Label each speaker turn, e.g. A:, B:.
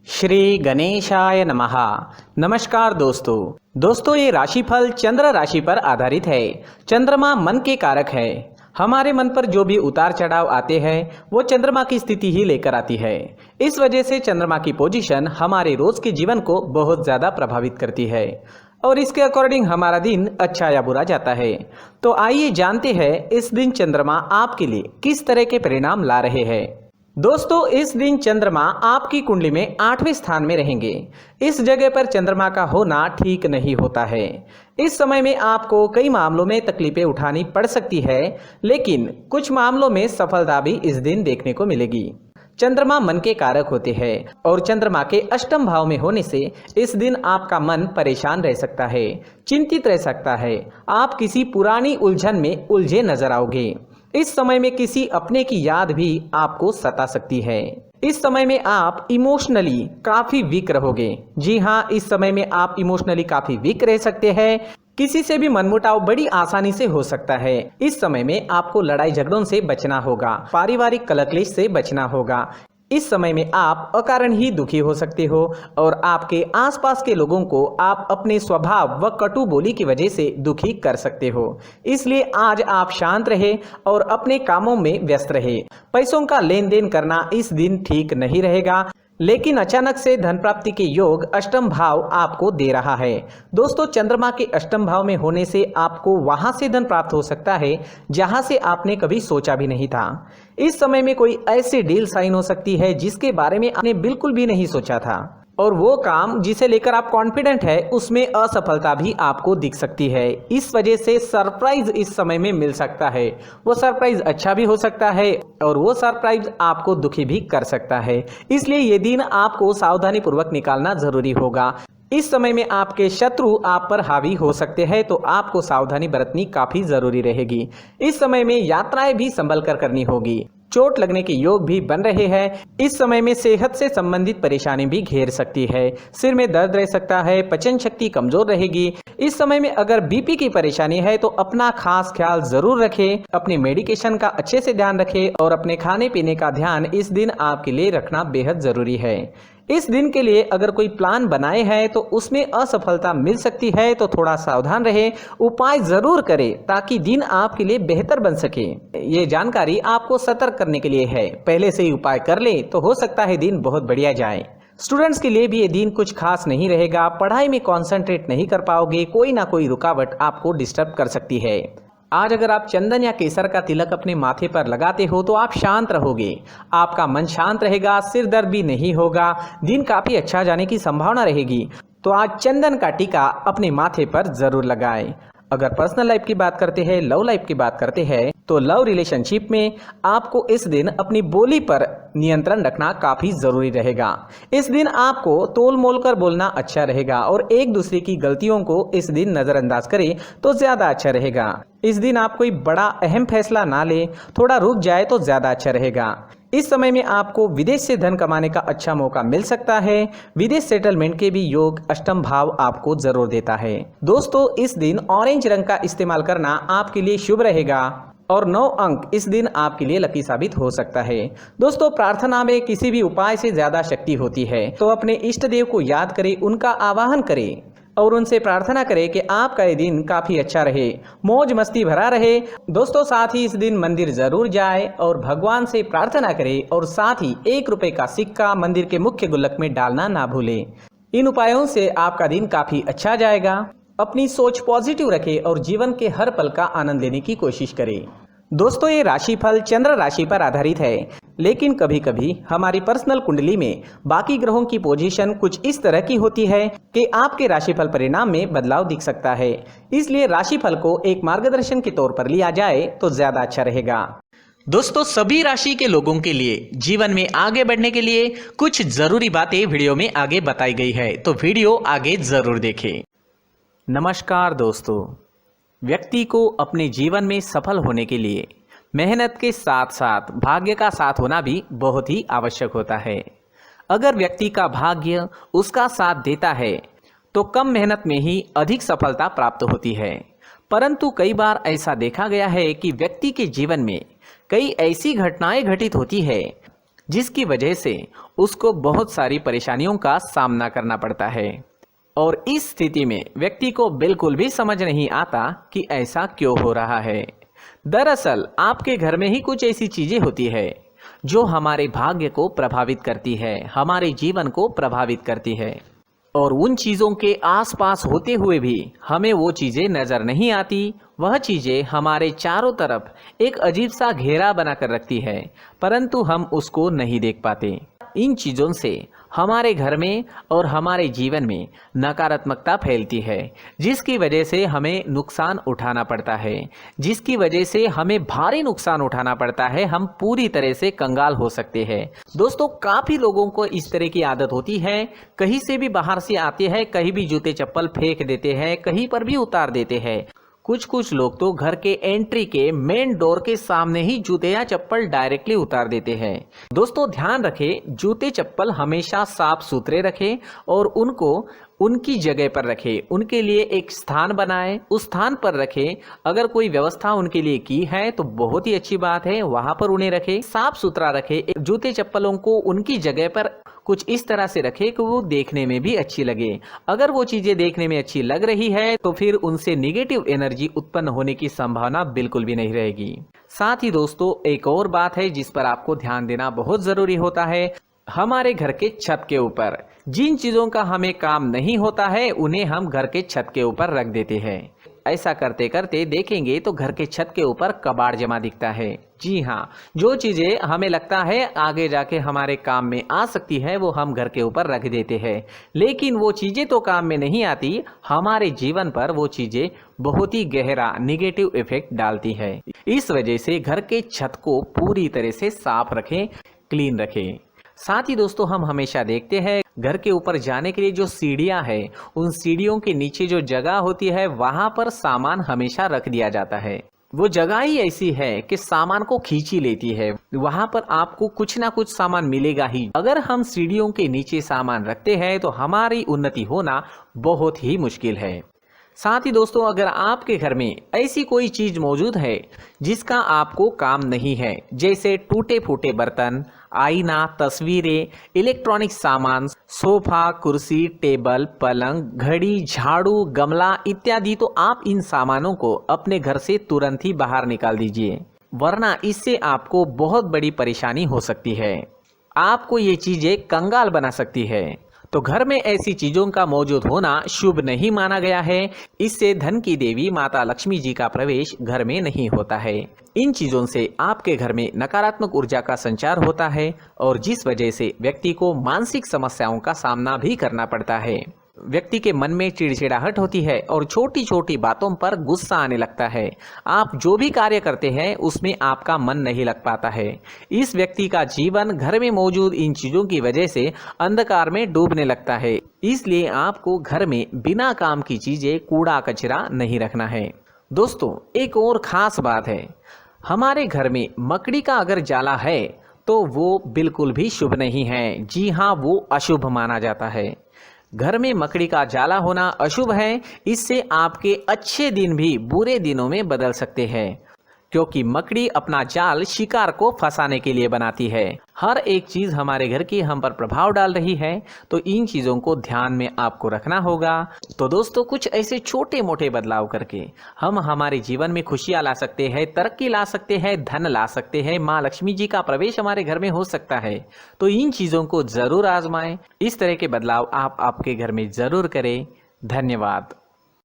A: श्री गणेशाय नमः। नमस्कार दोस्तों ये राशिफल चंद्र राशि पर आधारित है। चंद्रमा मन के कारक है। हमारे मन पर जो भी उतार चढ़ाव आते हैं वो चंद्रमा की स्थिति ही लेकर आती है। इस वजह से चंद्रमा की पोजीशन हमारे रोज के जीवन को बहुत ज्यादा प्रभावित करती है और इसके अकॉर्डिंग हमारा दिन अच्छा या बुरा जाता है। तो आइए जानते हैं इस दिन चंद्रमा आपके लिए किस तरह के परिणाम ला रहे हैं। दोस्तों इस दिन चंद्रमा आपकी कुंडली में 8वें स्थान में रहेंगे। इस जगह पर चंद्रमा का होना ठीक नहीं होता है। इस समय में आपको कई मामलों में तकलीफें उठानी पड़ सकती है, लेकिन कुछ मामलों में सफलता भी इस दिन देखने को मिलेगी। चंद्रमा मन के कारक होते हैं और चंद्रमा के अष्टम भाव में होने से इस दिन आपका मन परेशान रह सकता है, चिंतित रह सकता है। आप किसी पुरानी उलझन में उलझे नजर आओगे। इस समय में किसी अपने की याद भी आपको सता सकती है। इस समय में आप इमोशनली काफी वीक रहोगे। जी हाँ, इस समय में आप इमोशनली काफी वीक रह सकते हैं। किसी से भी मनमुटाव बड़ी आसानी से हो सकता है। इस समय में आपको लड़ाई झगड़ों से बचना होगा, पारिवारिक कलह से बचना होगा। इस समय में आप अकारण ही दुखी हो सकते हो और आपके आसपास के लोगों को आप अपने स्वभाव व कटु बोली की वजह से दुखी कर सकते हो। इसलिए आज आप शांत रहे और अपने कामों में व्यस्त रहे। पैसों का लेन देन करना इस दिन ठीक नहीं रहेगा, लेकिन अचानक से धन प्राप्ति के योग अष्टम भाव आपको दे रहा है। दोस्तों चंद्रमा के अष्टम भाव में होने से आपको वहां से धन प्राप्त हो सकता है जहां से आपने कभी सोचा भी नहीं था। इस समय में कोई ऐसी डील साइन हो सकती है जिसके बारे में आपने बिल्कुल भी नहीं सोचा था और वो काम जिसे लेकर आप कॉन्फिडेंट है उसमें असफलता भी आपको दिख सकती है। इस वजह से सरप्राइज इस समय में मिल सकता है। वो सरप्राइज अच्छा भी हो सकता है और वो सरप्राइज आपको दुखी भी कर सकता है। इसलिए ये दिन आपको सावधानी पूर्वक निकालना जरूरी होगा। इस समय में आपके शत्रु आप पर हावी हो सकते हैं, तो आपको सावधानी बरतनी काफी जरूरी रहेगी। इस समय में यात्राएं भी संभल कर करनी होगी। चोट लगने के योग भी बन रहे हैं। इस समय में सेहत से संबंधित परेशानी भी घेर सकती है। सिर में दर्द रह सकता है, पचन शक्ति कमजोर रहेगी। इस समय में अगर बीपी की परेशानी है तो अपना खास ख्याल जरूर रखें। अपने मेडिकेशन का अच्छे से ध्यान रखें और अपने खाने पीने का ध्यान इस दिन आपके लिए रखना बेहद जरूरी है। इस दिन के लिए अगर कोई प्लान बनाए हैं तो उसमें असफलता मिल सकती है, तो थोड़ा सावधान रहे, उपाय जरूर करें ताकि दिन आपके लिए बेहतर बन सके। ये जानकारी आपको सतर्क करने के लिए है। पहले से ही उपाय कर ले तो हो सकता है दिन बहुत बढ़िया जाए। स्टूडेंट्स के लिए भी ये दिन कुछ खास नहीं रहेगा। पढ़ाई में कॉन्सेंट्रेट नहीं कर पाओगे, कोई ना कोई रुकावट आपको डिस्टर्ब कर सकती है। आज अगर आप चंदन या केसर का तिलक अपने माथे पर लगाते हो तो आप शांत रहोगे, आपका मन शांत रहेगा, सिर दर्द भी नहीं होगा, दिन काफी अच्छा जाने की संभावना रहेगी। तो आज चंदन का टीका अपने माथे पर जरूर लगाएं। अगर पर्सनल लाइफ की बात करते हैं, लव लाइफ की बात करते हैं, तो लव रिलेशनशिप में आपको इस दिन अपनी बोली पर नियंत्रण रखना काफी जरूरी रहेगा। इस दिन आपको तोल मोल कर बोलना अच्छा रहेगा और एक दूसरे की गलतियों को इस दिन नजरअंदाज करें तो ज्यादा अच्छा रहेगा। इस दिन आप कोई बड़ा अहम फैसला ना ले, थोड़ा रुक जाए तो ज्यादा अच्छा रहेगा। इस समय में आपको विदेश से धन कमाने का अच्छा मौका मिल सकता है। विदेश सेटलमेंट के भी योग अष्टम भाव आपको जरूर देता है। दोस्तों इस दिन ऑरेंज रंग का इस्तेमाल करना आपके लिए शुभ रहेगा और 9 अंक इस दिन आपके लिए लकी साबित हो सकता है। दोस्तों प्रार्थना में किसी भी उपाय से ज्यादा शक्ति होती है, तो अपने इष्ट देव को याद करें, उनका आवाहन करें और उनसे प्रार्थना करें कि आपका ये दिन काफी अच्छा रहे, मौज मस्ती भरा रहे। दोस्तों साथ ही इस दिन मंदिर जरूर जाए और भगवान से प्रार्थना करें और साथ ही 1 रुपए का सिक्का मंदिर के मुख्य गुल्लक में डालना ना भूलें। इन उपायों से आपका दिन काफी अच्छा जाएगा। अपनी सोच पॉजिटिव रखें और जीवन के हर पल का आनंद लेने की कोशिश करें। दोस्तों ये राशिफल चंद्र राशि पर आधारित है, लेकिन कभी कभी हमारी पर्सनल कुंडली में बाकी ग्रहों की पोजीशन कुछ इस तरह की होती है कि आपके राशिफल परिणाम में बदलाव दिख सकता है। इसलिए राशिफल को एक मार्गदर्शन के तौर पर लिया जाए तो ज्यादा अच्छा रहेगा। दोस्तों सभी राशि के लोगों के लिए जीवन में आगे बढ़ने के लिए कुछ जरूरी बातें वीडियो में आगे बताई गई है, तो वीडियो आगे जरूर देखें। नमस्कार दोस्तों, व्यक्ति को अपने जीवन में सफल होने के लिए मेहनत के साथ साथ भाग्य का साथ होना भी बहुत ही आवश्यक होता है। अगर व्यक्ति का भाग्य उसका साथ देता है तो कम मेहनत में ही अधिक सफलता प्राप्त होती है, परंतु कई बार ऐसा देखा गया है कि व्यक्ति के जीवन में कई ऐसी घटनाएं घटित होती है जिसकी वजह से उसको बहुत सारी परेशानियों का सामना करना पड़ता है। और इस स्थिति में व्यक्ति को बिल्कुल भी समझ नहीं आता कि ऐसा क्यों हो रहा है। दरअसल आपके घर में ही कुछ ऐसी चीजें होती है जो हमारे भाग्य को प्रभावित करती है, हमारे जीवन को प्रभावित करती है, और उन चीज़ों के आसपास होते हुए भी हमें वो चीज़ें नज़र नहीं आती। वह चीज़ें हमारे चारों तरफ एक अजीब सा घेरा बनाकर रखती है, परंतु हम उसको नहीं देख पाते। इन चीज़ों से हमारे घर में और हमारे जीवन में नकारात्मकता फैलती है, जिसकी वजह से हमें नुकसान उठाना पड़ता है, जिसकी वजह से हमें भारी नुकसान उठाना पड़ता है। हम पूरी तरह से कंगाल हो सकते हैं। दोस्तों, काफ़ी लोगों को इस तरह की आदत होती है, कहीं से भी बाहर से आते हैं, कहीं भी जूते चप्पल फेंक देते हैं, कहीं पर भी उतार देते हैं। कुछ लोग तो घर के एंट्री के मेन डोर के सामने ही जूते या चप्पल डायरेक्टली उतार देते हैं। दोस्तों, ध्यान रखें, जूते चप्पल हमेशा साफ सुथरे रखें और उनको उनकी जगह पर रखें। उनके लिए एक स्थान बनाएं, उस स्थान पर रखें। अगर कोई व्यवस्था उनके लिए की है तो बहुत ही अच्छी बात है, वहां पर उन्हें रखें, साफ सुथरा रखें। जूते चप्पलों को उनकी जगह पर कुछ इस तरह से रखें कि वो देखने में भी अच्छी लगे। अगर वो चीजें देखने में अच्छी लग रही है तो फिर उनसे निगेटिव एनर्जी उत्पन्न होने की संभावना बिल्कुल भी नहीं रहेगी। साथ ही दोस्तों, एक और बात है जिस पर आपको ध्यान देना बहुत जरूरी होता है। हमारे घर के छत के ऊपर जिन चीजों का हमें काम नहीं होता है उन्हें हम घर के छत के ऊपर रख देते हैं। ऐसा करते करते देखेंगे तो घर के छत के ऊपर कबाड़ जमा दिखता है। जी हाँ, जो चीजें हमें लगता है आगे जाके हमारे काम में आ सकती है वो हम घर के ऊपर रख देते हैं, लेकिन वो चीजें तो काम में नहीं आती। हमारे जीवन पर वो चीजें बहुत ही गहरा निगेटिव इफेक्ट डालती है। इस वजह से घर के छत को पूरी तरह से साफ रखें, क्लीन रखें। साथ ही दोस्तों, हम हमेशा देखते हैं घर के ऊपर जाने के लिए जो सीढ़ियां हैं, उन सीढ़ियों के नीचे जो जगह होती है वहां पर सामान हमेशा रख दिया जाता है। वो जगह ही ऐसी है कि सामान को खींची लेती है। वहां पर आपको कुछ ना कुछ सामान मिलेगा ही। अगर हम सीढ़ियों के नीचे सामान रखते हैं तो हमारी उन्नति होना बहुत ही मुश्किल है। साथ ही दोस्तों, अगर आपके घर में ऐसी कोई चीज मौजूद है जिसका आपको काम नहीं है, जैसे टूटे फूटे बर्तन, आईना, तस्वीरें, इलेक्ट्रॉनिक सामान, सोफा, कुर्सी, टेबल, पलंग, घड़ी, झाड़ू, गमला इत्यादि, तो आप इन सामानों को अपने घर से तुरंत ही बाहर निकाल दीजिए, वरना इससे आपको बहुत बड़ी परेशानी हो सकती है। आपको ये चीजें कंगाल बना सकती है। तो घर में ऐसी चीजों का मौजूद होना शुभ नहीं माना गया है। इससे धन की देवी माता लक्ष्मी जी का प्रवेश घर में नहीं होता है। इन चीजों से आपके घर में नकारात्मक ऊर्जा का संचार होता है और जिस वजह से व्यक्ति को मानसिक समस्याओं का सामना भी करना पड़ता है। व्यक्ति के मन में चिड़चिड़ाहट होती है और छोटी छोटी बातों पर गुस्सा आने लगता है। आप जो भी कार्य करते हैं उसमें आपका मन नहीं लग पाता है। इस व्यक्ति का जीवन घर में मौजूद इन चीजों की वजह से अंधकार में डूबने लगता है। इसलिए आपको घर में बिना काम की चीजें, कूड़ा कचरा नहीं रखना है। दोस्तों, एक और खास बात है, हमारे घर में मकड़ी का अगर जाला है तो वो बिल्कुल भी शुभ नहीं है। जी हाँ, वो अशुभ माना जाता है। घर में मकड़ी का जाला होना अशुभ है। इससे आपके अच्छे दिन भी बुरे दिनों में बदल सकते हैं, क्योंकि मकड़ी अपना जाल शिकार को फंसाने के लिए बनाती है। हर एक चीज हमारे घर की हम पर प्रभाव डाल रही है, तो इन चीजों को ध्यान में आपको रखना होगा। तो दोस्तों, कुछ ऐसे छोटे मोटे बदलाव करके हम हमारे जीवन में खुशियां ला सकते हैं, तरक्की ला सकते हैं, धन ला सकते हैं, माँ लक्ष्मी जी का प्रवेश हमारे घर में हो सकता है। तो इन चीजों को जरूर आजमाएं। इस तरह के बदलाव आप आपके घर में जरूर करें। धन्यवाद।